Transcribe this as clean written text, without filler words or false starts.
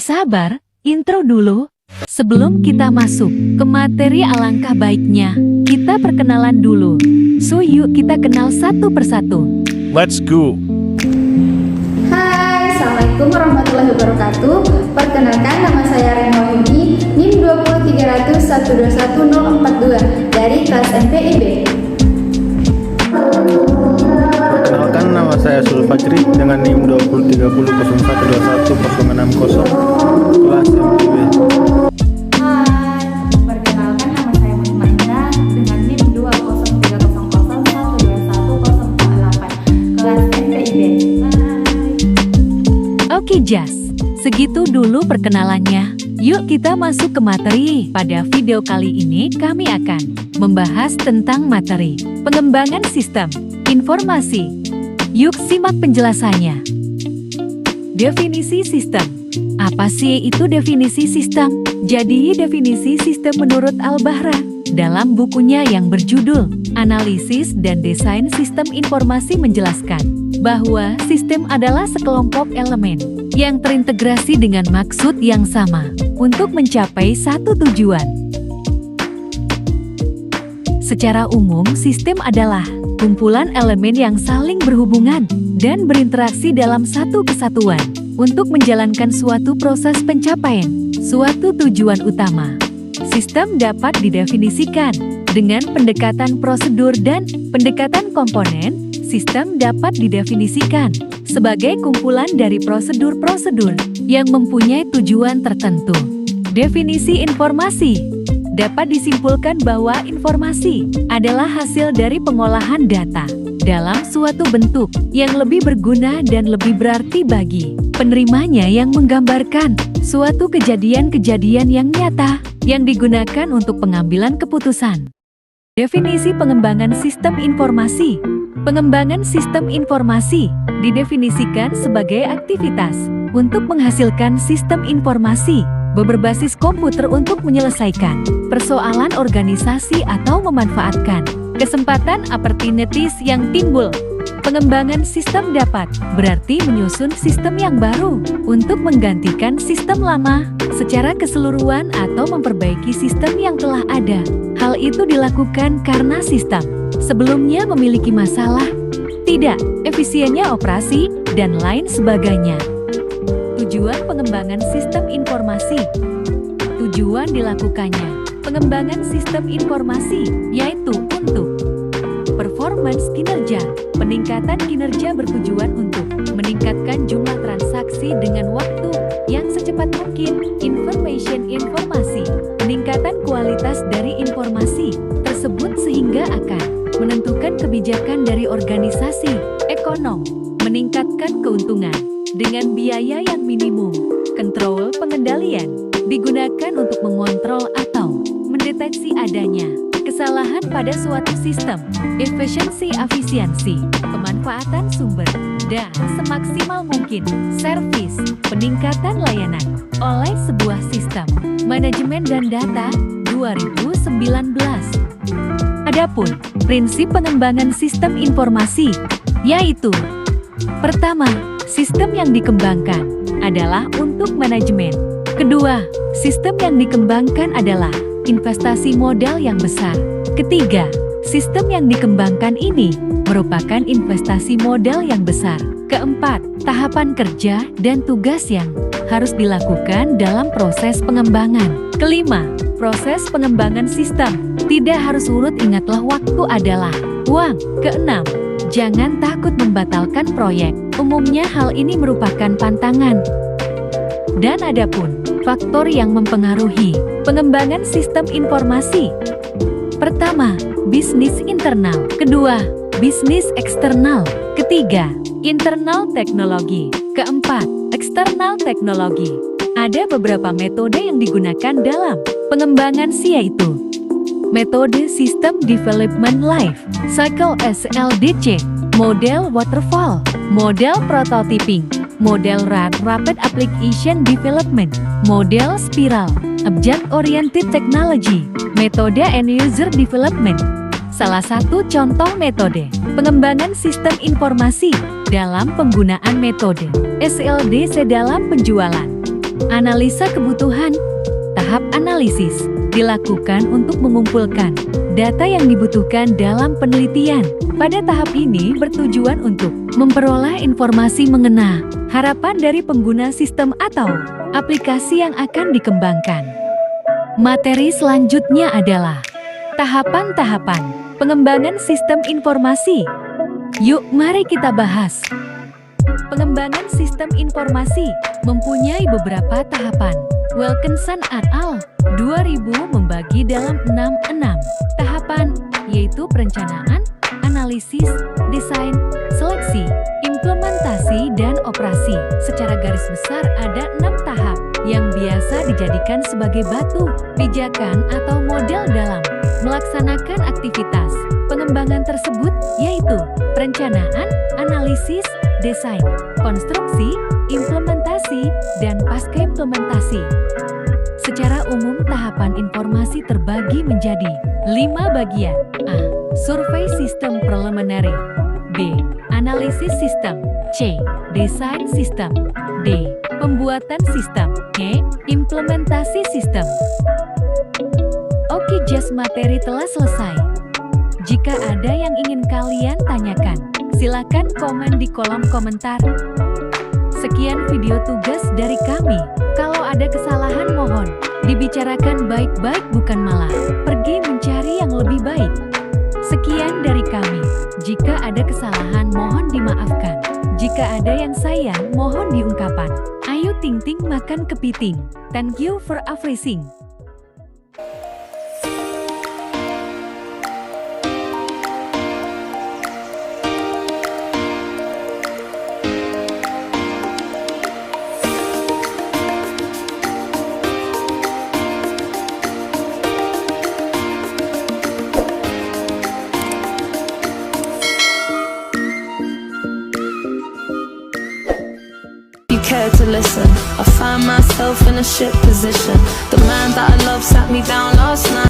Sabar, intro dulu. Sebelum kita masuk ke materi, alangkah baiknya kita perkenalan dulu. So yuk kita kenal satu persatu. Let's go. Hai, Assalamualaikum warahmatullahi wabarakatuh. Perkenalkan, nama saya Reno Yuni, NIM 20300121042 dari kelas MPIB. Perkenalkan, nama saya Sul Fajri dengan NIM 20300012160 kelas MPB. Hai, perkenalkan, nama saya Muhammad dengan NIM 20300121048 kelas MPIB. Oke Jas, segitu dulu perkenalannya. Yuk kita masuk ke materi. Pada video kali ini kami akan membahas tentang materi pengembangan sistem informasi. Yuk simak penjelasannya. Definisi sistem. Apa sih itu definisi sistem? Jadi definisi sistem menurut Al-Bahra dalam bukunya yang berjudul Analisis dan Desain Sistem Informasi menjelaskan bahwa sistem adalah sekelompok elemen yang terintegrasi dengan maksud yang sama untuk mencapai satu tujuan. Secara umum, sistem adalah kumpulan elemen yang saling berhubungan dan berinteraksi dalam satu kesatuan untuk menjalankan suatu proses pencapaian suatu tujuan utama. Sistem dapat didefinisikan dengan pendekatan prosedur dan pendekatan komponen. Sistem dapat didefinisikan sebagai kumpulan dari prosedur-prosedur yang mempunyai tujuan tertentu. Definisi informasi. Dapat disimpulkan bahwa informasi adalah hasil dari pengolahan data dalam suatu bentuk yang lebih berguna dan lebih berarti bagi penerimanya, yang menggambarkan suatu kejadian-kejadian yang nyata yang digunakan untuk pengambilan keputusan. Definisi pengembangan sistem informasi. Pengembangan sistem informasi didefinisikan sebagai aktivitas untuk menghasilkan sistem informasi berbasis komputer untuk menyelesaikan persoalan organisasi atau memanfaatkan kesempatan opportunities yang timbul. Pengembangan sistem dapat berarti menyusun sistem yang baru untuk menggantikan sistem lama secara keseluruhan atau memperbaiki sistem yang telah ada. Hal itu dilakukan karena sistem sebelumnya memiliki masalah, tidak efisiennya operasi, dan lain sebagainya. Tujuan pengembangan sistem informasi. Tujuan dilakukannya pengembangan sistem informasi yaitu untuk performance kinerja. Peningkatan kinerja bertujuan untuk meningkatkan jumlah transaksi dengan waktu yang secepat mungkin. Informasi. Peningkatan kualitas dari informasi tersebut sehingga akan menentukan kebijakan dari organisasi. Ekonom. Meningkatkan keuntungan dengan biaya yang minimum. Kontrol pengendalian. Digunakan untuk mengontrol atau mendeteksi adanya kesalahan pada suatu sistem. Efisiensi, pemanfaatan sumber dan semaksimal mungkin. Servis, peningkatan layanan oleh sebuah sistem. Manajemen dan data 2019. Adapun prinsip pengembangan sistem informasi yaitu: pertama, sistem yang dikembangkan adalah untuk manajemen. Kedua, sistem yang dikembangkan adalah investasi modal yang besar. Ketiga, sistem yang dikembangkan ini merupakan investasi modal yang besar. Keempat, tahapan kerja dan tugas yang harus dilakukan dalam proses pengembangan. Kelima, proses pengembangan sistem tidak harus urut, ingatlah waktu adalah uang. Keenam, jangan takut membatalkan proyek. Umumnya hal ini merupakan pantangan. Dan adapun faktor yang mempengaruhi pengembangan sistem informasi. Pertama, bisnis internal. Kedua, bisnis eksternal. Ketiga, internal teknologi. Keempat, eksternal teknologi. Ada beberapa metode yang digunakan dalam pengembangan yaitu metode System Development Life Cycle (SLDC), model waterfall, model prototyping, model Rapid Application Development, model spiral, Object-Oriented Technology, metode End User Development. Salah satu contoh metode pengembangan sistem informasi dalam penggunaan metode SLDC dalam penjualan. Analisa kebutuhan. Tahap analisis dilakukan untuk mengumpulkan data yang dibutuhkan dalam penelitian. Pada tahap ini bertujuan untuk memperoleh informasi mengenai harapan dari pengguna sistem atau aplikasi yang akan dikembangkan. Materi selanjutnya adalah tahapan-tahapan pengembangan sistem informasi. Yuk, mari kita bahas. Pengembangan sistem informasi mempunyai beberapa tahapan. Wilkinson et al. 2000 membagi dalam 6 tahapan, yaitu perencanaan, analisis, desain, seleksi, implementasi, dan operasi. Secara garis besar ada 6 tahap yang biasa dijadikan sebagai batu pijakan atau model dalam melaksanakan aktivitas pengembangan tersebut, yaitu perencanaan, analisis, desain, konstruksi, implementasi, dan pasca implementasi. Secara umum, tahapan informasi terbagi menjadi 5 bagian. A. Survei sistem preliminary. B. Analisis sistem. C. Desain sistem. D. Pembuatan sistem. E. Implementasi sistem. Oke, just materi telah selesai. Jika ada yang ingin kalian tanyakan, silakan komen di kolom komentar. Sekian video tugas dari kami. Kalau ada kesalahan mohon dibicarakan baik-baik, bukan malah pergi mencari yang lebih baik. Sekian dari kami. Jika ada kesalahan mohon dimaafkan. Jika ada yang sayang mohon diungkapkan. Ayo ting-ting makan kepiting. Thank you for everything. Care to listen. I find myself in a shit position. The man that I love sat me down last night.